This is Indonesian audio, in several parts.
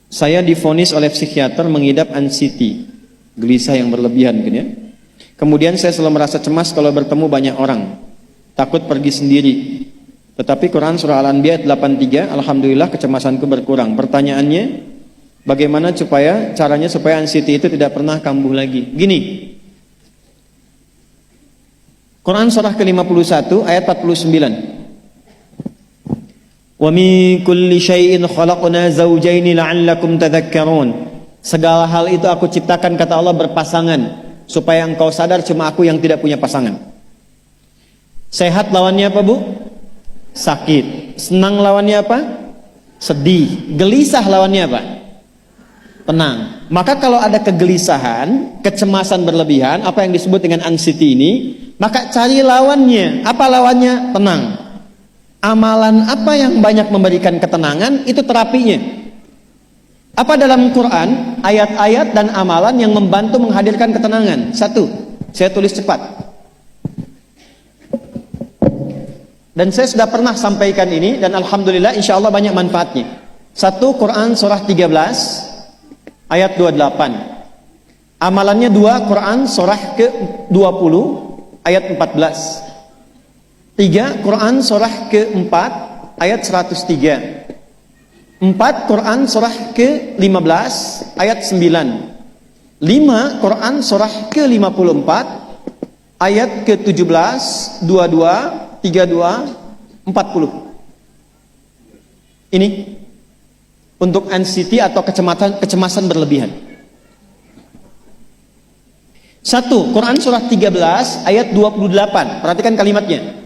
Saya divonis oleh psikiater mengidap anxiety, gelisah yang berlebihan gitu ya. Kemudian saya selalu merasa cemas kalau bertemu banyak orang, takut pergi sendiri. Tetapi Quran surah Al-Anbiya 83, alhamdulillah kecemasanku berkurang. Pertanyaannya, bagaimana caranya supaya anxiety itu tidak pernah kambuh lagi? Gini, Quran surah ke-51 ayat 49. Wa min kulli syai'in khalaqna zawjaini la'allakum tadhakkarun. Segala hal itu aku ciptakan, kata Allah, berpasangan, supaya engkau sadar cuma aku yang tidak punya pasangan. Sehat lawannya apa, Bu? Sakit. Senang lawannya apa? Sedih. Gelisah lawannya apa? Tenang. Maka kalau ada kegelisahan, kecemasan berlebihan, apa yang disebut dengan anxiety ini, maka cari lawannya. Apa lawannya? Tenang. Amalan apa yang banyak memberikan ketenangan, itu terapinya. Apa dalam Quran, ayat-ayat dan amalan yang membantu menghadirkan ketenangan? Satu, saya tulis cepat. Dan saya sudah pernah sampaikan ini, dan alhamdulillah insya Allah banyak manfaatnya. Satu, Quran surah 13 ayat 28. Amalannya dua, Quran surah ke-20 ayat 14. Tiga, Quran surah ke-4 ayat 103. 4, Quran surah ke-15 ayat 9. 5, Quran surah ke-54 ayat ke-17, 22, 32, 40. Ini untuk anxiety atau kecemasan berlebihan. 1, Quran surah 13 ayat 28. Perhatikan kalimatnya.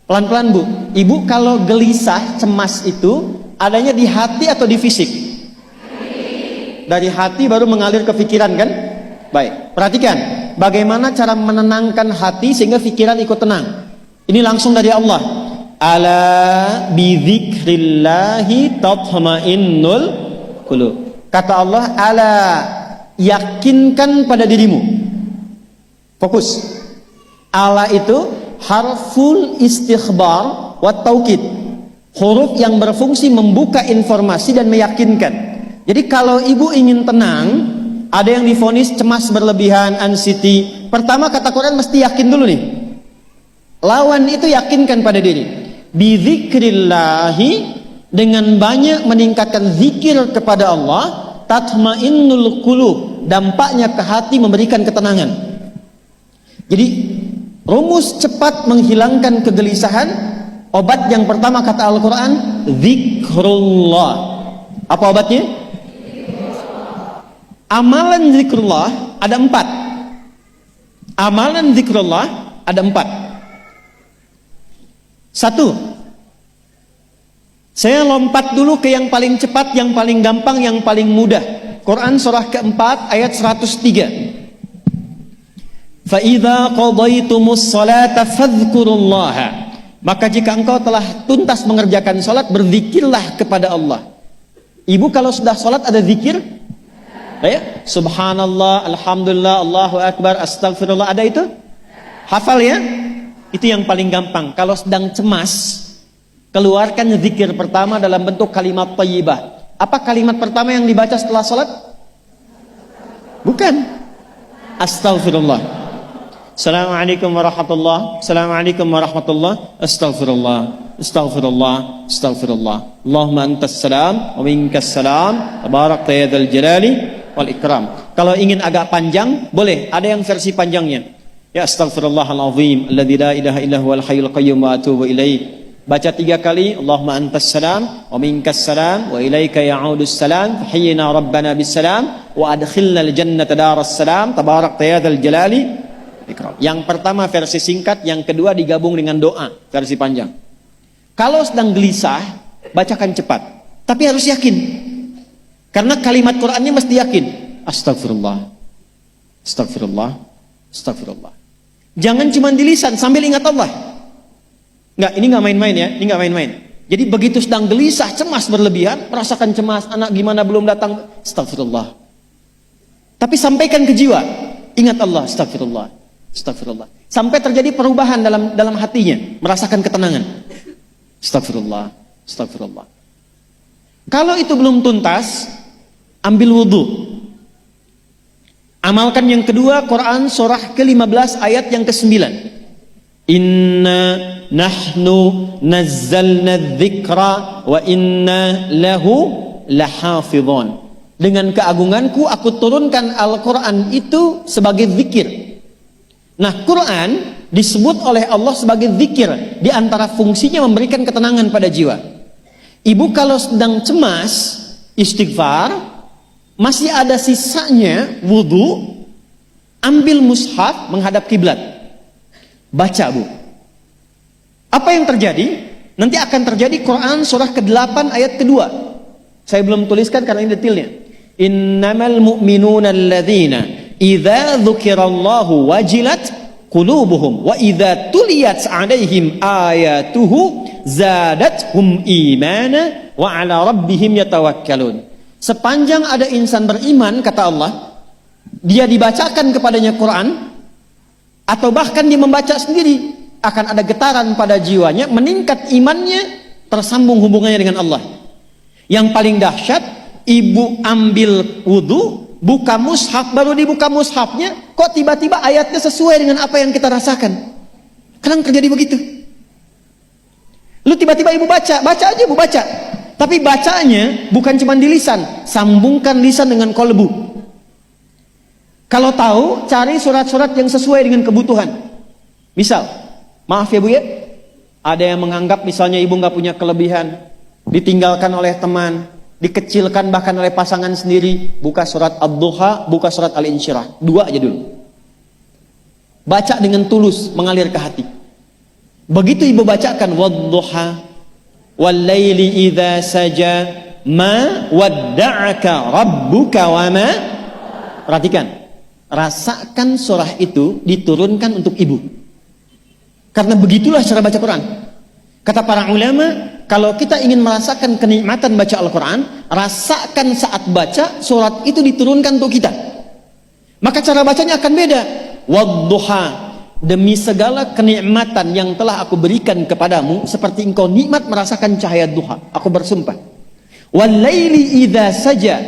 Pelan-pelan, Bu. Ibu kalau gelisah, cemas itu adanya di hati atau di fisik? Dari hati baru mengalir ke pikiran, kan? Baik, perhatikan bagaimana cara menenangkan hati sehingga pikiran ikut tenang. Ini langsung dari Allah. Ala bidzikrillahi tatma'innul qulub. Kata Allah, ala, yakinkan pada dirimu. Fokus. Ala itu harful istikhbar wa taukid, huruf yang berfungsi membuka informasi dan meyakinkan. Jadi kalau ibu ingin tenang, ada yang divonis cemas berlebihan, anxiety, pertama kata Quran mesti yakin dulu nih. Lawan itu yakinkan pada diri. Bidzikrillahi, dengan banyak meningkatkan zikir kepada Allah, tatmainnul qulub, dampaknya ke hati memberikan ketenangan. Jadi rumus cepat menghilangkan kegelisahan, obat yang pertama kata Al-Quran, zikrullah. Apa obatnya? Amalan zikrullah ada 4. Amalan zikrullah ada 4. 1, saya lompat dulu ke yang paling cepat, yang paling gampang, yang paling mudah. Quran surah ke-4 ayat 103. فَإِذَا قَضَيْتُمُ الصَّلَاةَ فَاذْكُرُوا اللَّهَ. Maka jika engkau telah tuntas mengerjakan salat, berzikirlah kepada Allah. Ibu kalau sudah salat ada zikir? Ya? Subhanallah, alhamdulillah, Allahu akbar, astagfirullah, ada itu? Hafal ya? Itu yang paling gampang. Kalau sedang cemas, keluarkan zikir pertama dalam bentuk kalimat thayyibah. Apa kalimat pertama yang dibaca setelah salat? Bukan. Astagfirullah. Assalamualaikum warahmatullah. Assalamualaikum warahmatullah. Astaghfirullah. Astaghfirullah. Astaghfirullah. Allahumma antas salam wa minkas salam. Tabarakta ya dzal jalali wal ikram. Kalau ingin agak panjang, boleh. Ada yang versi panjangnya. Ya astaghfirullahalazim alladzi la ilaha illa huwal hayyul qayyum wa atubu ilaih. Baca 3 kali. Allahumma antas salam wa minkas salam wa ilaika ya'udus salam. Fahayyina rabbana bis salam wa adkhilna al jannata daras salam. Tabarakta ya dzal jalali. Yang pertama versi singkat, yang kedua digabung dengan doa versi panjang. Kalau sedang gelisah, bacakan cepat, tapi harus yakin, karena kalimat Qurannya mesti yakin. Astagfirullah, astagfirullah, astagfirullah. Jangan cuma di lisan sambil ingat Allah. Enggak, ini nggak main-main ya, ini nggak main-main. Jadi begitu sedang gelisah, cemas berlebihan, merasakan cemas, anak gimana belum datang, astagfirullah. Tapi sampaikan ke jiwa, ingat Allah, astagfirullah. Astagfirullah. Sampai terjadi perubahan dalam hatinya, merasakan ketenangan. Astagfirullah, astagfirullah. Kalau itu belum tuntas, ambil wudu. Amalkan yang kedua, Quran surah ke-15 ayat yang ke-9. Inna nahnu nazzalna dzikra wa inna lahu lahafidhun. Dengan keagunganku aku turunkan Al-Quran itu sebagai zikir. Nah, Quran disebut oleh Allah sebagai zikir. Di antara fungsinya memberikan ketenangan pada jiwa. Ibu kalau sedang cemas, istighfar, masih ada sisanya wudu, ambil mushaf menghadap kiblat. Baca, Bu. Apa yang terjadi? Nanti akan terjadi Quran surah ke-8 ayat kedua. Saya belum tuliskan karena ini detailnya. Innamal mu'minuna alladzina idza dzukirallahu wajilat qulubuhum wa idza tuliyat 'alaihim ayatuhu zadathum imana wa 'ala rabbihim yatawakkalun. Sepanjang ada insan beriman, kata Allah, dia dibacakan kepadanya Quran atau bahkan dia membaca sendiri, akan ada getaran pada jiwanya, meningkat imannya, tersambung hubungannya dengan Allah. Yang paling dahsyat, ibu ambil wudu, buka mushaf, baru dibuka mushafnya, kok tiba-tiba ayatnya sesuai dengan apa yang kita rasakan. Kadang terjadi begitu. Lu tiba-tiba ibu baca aja ibu baca. Tapi bacanya bukan cuma di lisan, sambungkan lisan dengan kolbu. Kalau tahu, cari surat-surat yang sesuai dengan kebutuhan. Misal, maaf ya Bu ya, ada yang menganggap misalnya ibu nggak punya kelebihan, ditinggalkan oleh teman, dikecilkan bahkan oleh pasangan sendiri, buka surat Ad-Duha, buka surat Al-Insyirah, 2 aja dulu. Baca dengan tulus, mengalir ke hati. Begitu ibu bacakan Wad-Duha wal-laili idza saja ma wadda'aka rabbuka wa ma. Perhatikan, rasakan surah itu diturunkan untuk ibu. Karena begitulah cara baca Quran. Kata para ulama, kalau kita ingin merasakan kenikmatan baca Al-Quran, rasakan saat baca, surat itu diturunkan untuk kita. Maka cara bacanya akan beda. Wadduha, demi segala kenikmatan yang telah aku berikan kepadamu, seperti engkau nikmat merasakan cahaya duha, aku bersumpah. Walaili idza saja,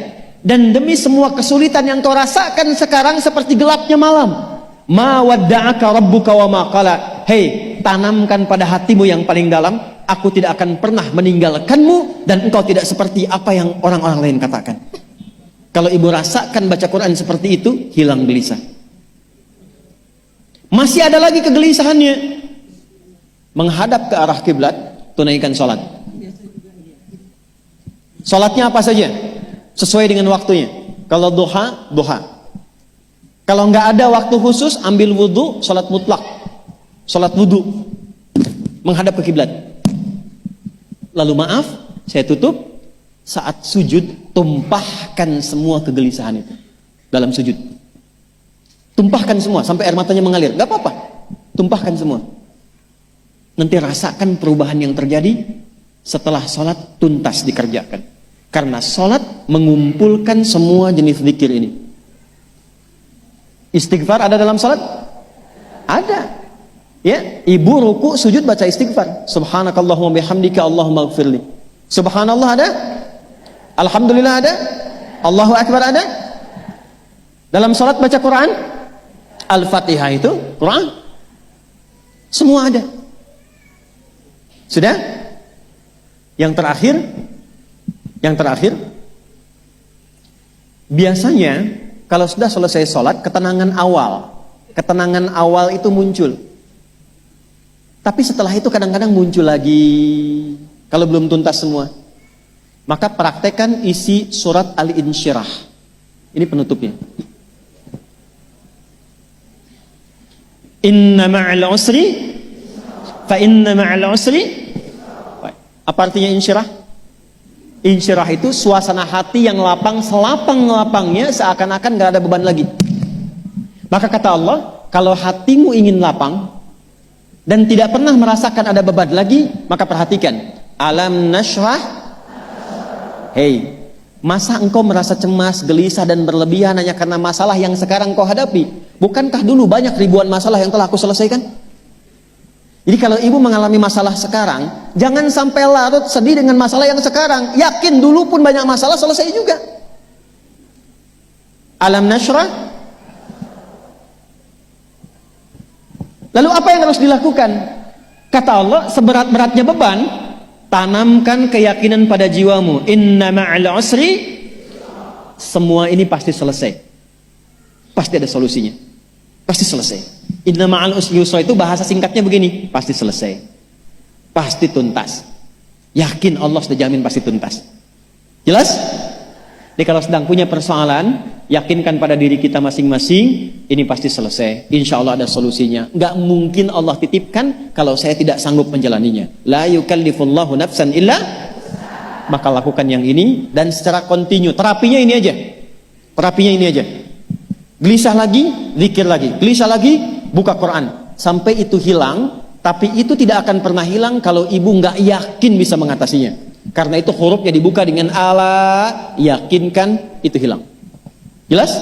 dan demi semua kesulitan yang kau rasakan sekarang seperti gelapnya malam. Ma wadda'aka rabbuka wa ma qala. Hei, tanamkan pada hatimu yang paling dalam, aku tidak akan pernah meninggalkanmu dan engkau tidak seperti apa yang orang-orang lain katakan. Kalau ibu rasakan baca Quran seperti itu, hilang gelisah. Masih ada lagi kegelisahannya, menghadap ke arah kiblat, tunaikan sholat. Sholatnya apa saja? Sesuai dengan waktunya. Kalau duha, duha. Kalau nggak ada waktu khusus, ambil wudhu, sholat mutlak, sholat wudhu, menghadap ke kiblat. Lalu maaf, saya tutup, saat sujud, tumpahkan semua kegelisahan itu dalam sujud. Tumpahkan semua, sampai air matanya mengalir. Nggak apa-apa, tumpahkan semua. Nanti rasakan perubahan yang terjadi setelah sholat tuntas dikerjakan. Karena sholat mengumpulkan semua jenis zikir ini. Istighfar ada dalam salat? Ada. Ya, ibu ruku sujud baca istighfar. Subhanakallahumma bihamdika Allahumma ighfirli. Subhanallah ada? Alhamdulillah ada? Allahu akbar ada? Dalam salat baca Quran? Al-Fatihah itu Quran. Semua ada. Sudah? Yang terakhir biasanya kalau sudah selesai sholat, ketenangan awal itu muncul. Tapi setelah itu kadang-kadang muncul lagi, kalau belum tuntas semua. Maka praktekkan isi surat Al-Insyirah. Ini penutupnya. Inna ma'al usri, fa inna ma'al usri. Apa artinya insyirah? Insyirah itu suasana hati yang lapang, selapang-lapangnya seakan-akan gak ada beban lagi. Maka kata Allah, kalau hatimu ingin lapang dan tidak pernah merasakan ada beban lagi, maka perhatikan. Alam nashrah. Hei, masa engkau merasa cemas, gelisah dan berlebihan hanya karena masalah yang sekarang kau hadapi? Bukankah dulu banyak ribuan masalah yang telah aku selesaikan? Jadi kalau ibu mengalami masalah sekarang, jangan sampai larut sedih dengan masalah yang sekarang. Yakin dulu pun banyak masalah selesai juga. Alam nashrah. Lalu apa yang harus dilakukan? Kata Allah, seberat-beratnya beban, tanamkan keyakinan pada jiwamu. Inna ma'al usri, semua ini pasti selesai. Pasti ada solusinya. Pasti selesai. Inna ma'al usri yusra, itu bahasa singkatnya begini, pasti selesai. Pasti tuntas. Yakin Allah sudah jamin pasti tuntas. Jelas? Jadi kalau sedang punya persoalan, yakinkan pada diri kita masing-masing, ini pasti selesai. Insya Allah ada solusinya. Nggak mungkin Allah titipkan kalau saya tidak sanggup menjalaninya. La yukallifullahu nafsan illa, maka lakukan yang ini dan secara kontinu. Terapinya ini aja. Terapinya ini aja. Gelisah lagi, zikir lagi. Gelisah lagi, buka Quran. Sampai itu hilang, tapi itu tidak akan pernah hilang kalau ibu nggak yakin bisa mengatasinya. Karena itu hurufnya dibuka dengan ala, yakinkan, itu hilang. Jelas?